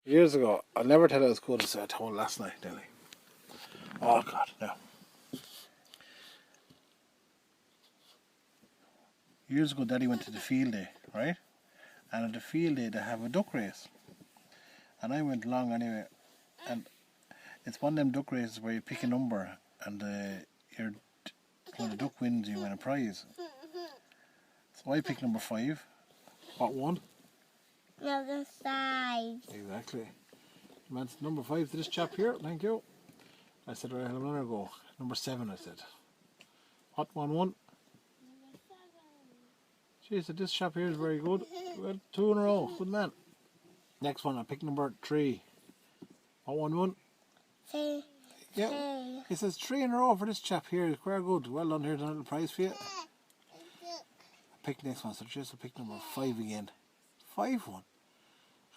Years ago, I'll never tell you as good as I told last night, Nellie. Oh God, no. Years ago, Daddy went to the field day, right? And at the field day, they have a duck race. And I went along anyway. And it's one of them duck races where you pick a number, and when the duck wins, you win a prize. So I picked number 5. What one? Number 5. Exactly. That's number 5 to this chap here. Thank you. I said, right, I'll have another go. Number 7, I said. What one won? She said, this chap here is very good. Well, 2 in a row. Good man. Next one, I picked number 3. What one won? 3. Yeah. He says 3 in a row for this chap here. Very good. Well done. Here's a little prize for you. I picked the next one. So just I picked number 5 again. 5 won.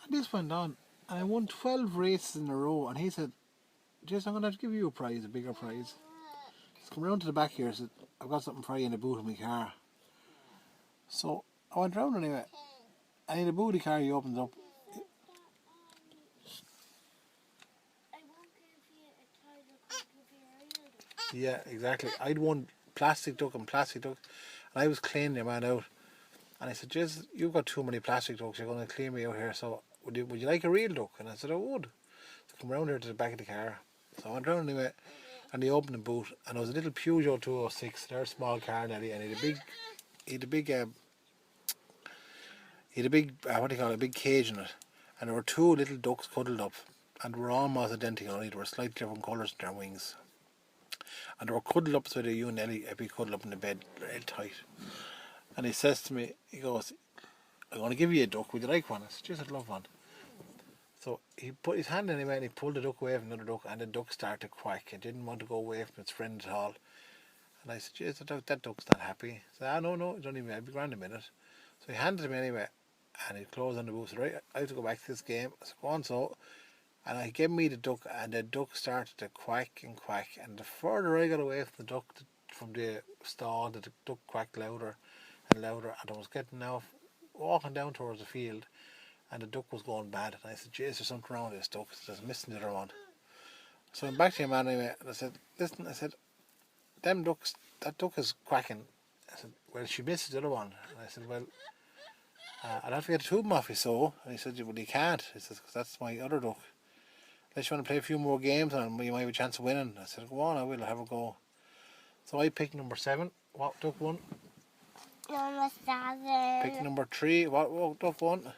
And this went on. And I won 12 races in a row. And he said, Jason, I'm going to have to give you a prize, a bigger prize. He's come round to the back here and said, I've got something for you in the boot of my car. So I went round anyway. And in the boot of the car, he opens up. Yeah, exactly. I'd won plastic duck. And I was cleaning the man out. And I said, Jez, you've got too many plastic ducks, you're going to clean me out here, so would you like a real duck? And I said, I would. So I come round here to the back of the car. So I went round anyway, and he opened the boot, and there was a little Peugeot 206, their small car, Nelly, and he had a big what do you call it, a big cage in it. And there were 2 little ducks cuddled up, and they were almost identical, only they were slightly different colours in their wings. And they were cuddled up so that you and Nellie, Eppie, cuddled up in the bed, real tight. And he says to me, he goes, I'm going to give you a duck, would you like one? I said, yes, I'd love one. So he put his hand in him and he pulled the duck away from another duck, and the duck started to quack. It didn't want to go away from its friend at all. And I said, yes, that duck's not happy. He said, no, it's only me, I'll be grand in a minute. So he handed him anyway, and he closed on the boot. Said, right, I have to go back to this game. I said, go on, so. And he gave me the duck, and the duck started to quack and quack. And the further I got away from the duck, from the stall, the duck quacked louder and louder, and I was getting now walking down towards the field, and the duck was going bad. And I said, Jeez, there's something wrong with this duck, there's missing the other one. So I went back to him anyway, and I said, listen, I said, them ducks, that duck is quacking. I said, well, she missed the other one. And I said, well, I'll have to get the tube off you, so. And he said, well, you can't. He says, because that's my other duck. Unless you want to play a few more games on him, you might have a chance of winning. I said, go on, I will, have a go. So I picked number 7. What duck won? Number 7. Picked number 3. What duck won?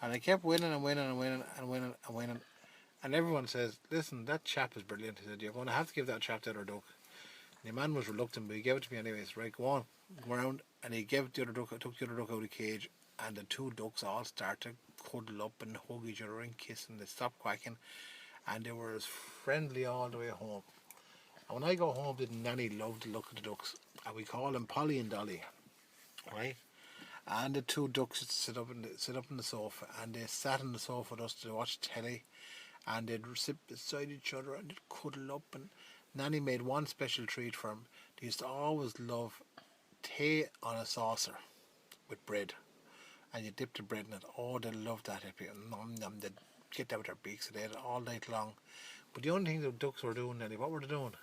And I kept winning and winning and winning and winning and winning. And everyone says, listen, that chap is brilliant. He said, you're going to have to give that chap the other duck. And the man was reluctant, but he gave it to me anyways. Right, go on, go around. And he gave the other duck, took the other duck out of the cage. And the 2 ducks all started to cuddle up and hug each other and kiss, and they stopped quacking. And they were as friendly all the way home. And when I go home, didn't Nanny love to look at the ducks? And we call them Polly and Dolly, right? And the 2 ducks would sit up in the sofa, and they sat on the sofa with us to watch telly, and they'd sit beside each other and they'd cuddle up. And Nanny made one special treat for them. They used to always love tea on a saucer with bread, and you dip the bread in it. Oh, they loved that, Eppie. They'd get that with their beaks, they ate it all night long. But the only thing the ducks were doing, Nelly, what were they doing?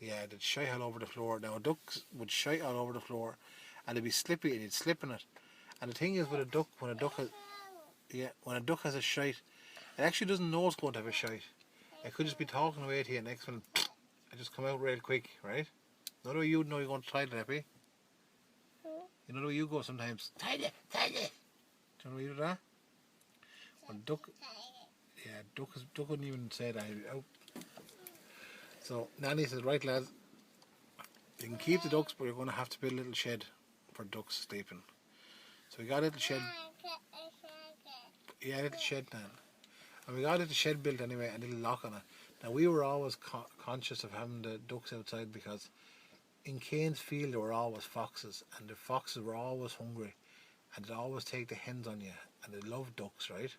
Yeah, they'd shy all over the floor. Now, ducks would shy all over the floor, and they'd be slippy, and you'd slip in it. And the thing is, with a duck, when a duck has a shite, it actually doesn't know it's going to have a shite. It could just be talking away to you, next one, it just come out real quick, right? Not the way you know you're going to try it, Eppie. You know the way you go sometimes. Tidy. Do you know the way you do that? When duck, yeah, duck wouldn't even say that. Out. So Nanny says, right lads, you can keep the ducks, but you're going to have to build a little shed for ducks sleeping. So we got a little shed. Yeah, a little shed, Nan. And we got a little shed built anyway, a little lock on it. Now we were always conscious of having the ducks outside, because in Kane's field there were always foxes, and the foxes were always hungry, and they'd always take the hens on you, and they loved ducks, right?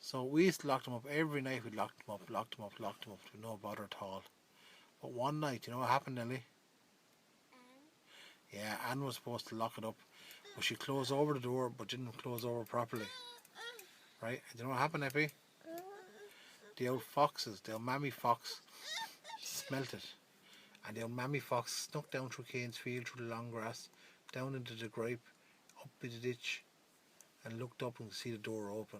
So we used to lock them up every night. We'd lock them up with no bother at all. But one night, you know what happened, Nellie? Yeah, Anne was supposed to lock it up, But she closed over the door, but didn't close over properly. Right? And you know what happened, Eppie? The old foxes, the old mammy fox, smelt it. And the old mammy fox snuck down through Kane's field, through the long grass, down into the gripe, up in the ditch, and looked up and could see the door open.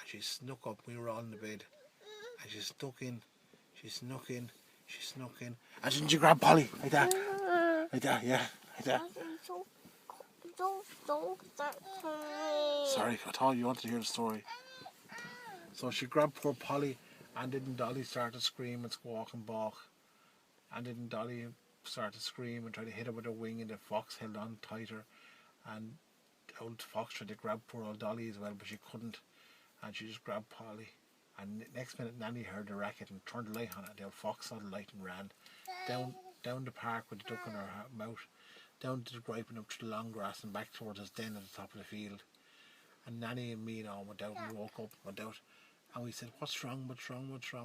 And she snuck up, we were all in the bed, and she snuck in, she snuck in, she snuck in, and she grabbed Polly, like that, yeah, like that. Sorry, I thought you wanted to hear the story. So she grabbed poor Polly, and didn't Dolly start to scream and squawk and balk, and didn't Dolly start to scream and try to hit her with her wing, and the fox held on tighter, and the old fox tried to grab poor old Dolly as well, but she couldn't, and she just grabbed Polly. And next minute Nanny heard the racket and turned the light on it. The old fox saw the light and ran down the park with the duck in her mouth, down to the gripe and up to the long grass and back towards his den at the top of the field. And Nanny and me and all went out and woke up, and we said, what's wrong? We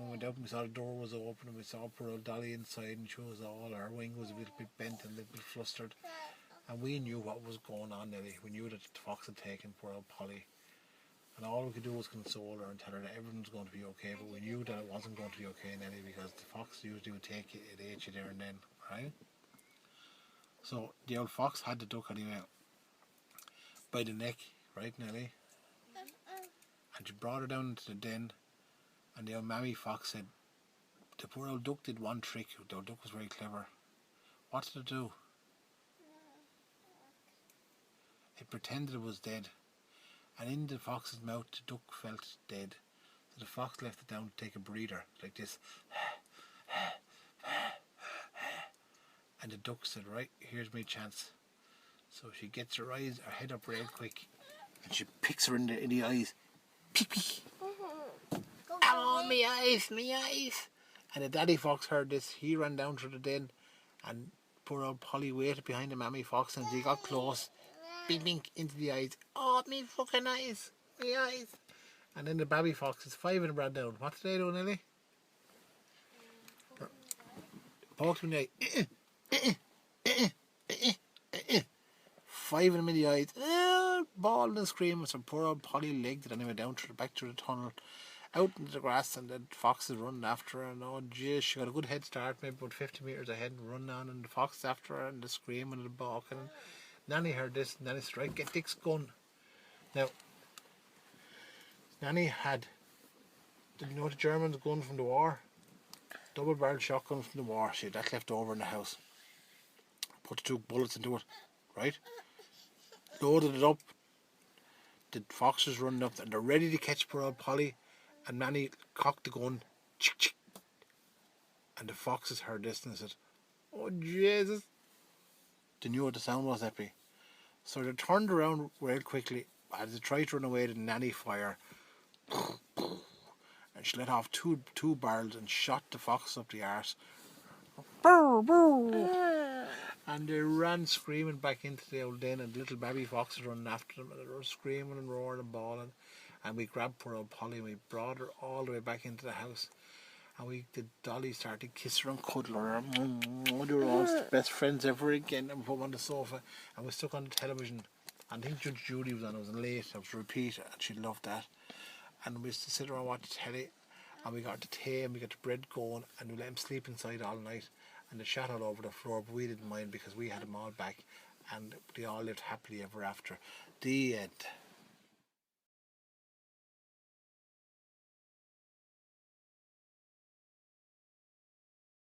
went out and we saw the door was open, and we saw poor old Dolly inside, and she was her wing was a little bit bent and a little bit flustered. And we knew what was going on, Nellie. We knew that the fox had taken poor old Polly. And all we could do was console her and tell her that everything's going to be okay, but we knew that it wasn't going to be okay, Nellie, because the fox usually would take you, it ate you there and then, right? So the old fox had the duck anyway by the neck, right, Nellie? And she brought her down into the den, and the old mammy fox said, the poor old duck did one trick. The old duck was very clever. What did it do? It pretended it was dead, and in the fox's mouth the duck felt dead. So the fox left it down to take a breather, like this. And the duck said, right, here's my chance. So she gets her head up real quick, and she picks her in the eyes. Peek, peek. Oh, me eyes. And the daddy fox heard this. He ran down through the den, and poor old Polly waited behind the mammy fox, and he got close. Bink, bink, into the eyes. Oh, me fucking eyes. Me eyes. And then the babby foxes, 5 of them ran down. What did they do, Nellie? Poked him in the eye. 5 of them in the eyes. Bawling and screaming. So poor old Polly legged it anyway down back through the tunnel, out into the grass, and the foxes running after her. And oh, jeez, she got a good head start, maybe about 50 metres ahead, and running on, and the fox after her, and the screaming and the balking. And Nanny heard this, and Nanny said, right, get Dick's gun. Now, Nanny had, did you know the Germans' gun from the war? Double-barreled shotgun from the war. She had that left over in the house. Put the 2 bullets into it, right? Loaded it up. The foxes running up, and they're ready to catch poor old Polly. And Nanny cocked the gun. Chick, chick. And the foxes heard this and said, oh, Jesus. They knew what the sound was, Eppie. So they turned around real quickly. As they tried to run away, did Nanny fire. And she let off two barrels and shot the fox up the arse. And they ran screaming back into the old den, and the little baby foxes running after them, and they were screaming and roaring and bawling. And we grabbed poor old Polly and we brought her all the way back into the house. And Dolly started to kiss her and cuddle her. They were all best friends ever again. And we put them on the sofa, and we stuck on the television. And I think Judge Judy was on. It was late. It was a repeat, and she loved that. And we used to sit around and watch telly, and we got the tea and we got the bread going, and we let him sleep inside all night. And they shot all over the floor, but we didn't mind because we had them all back, and they all lived happily ever after. The end.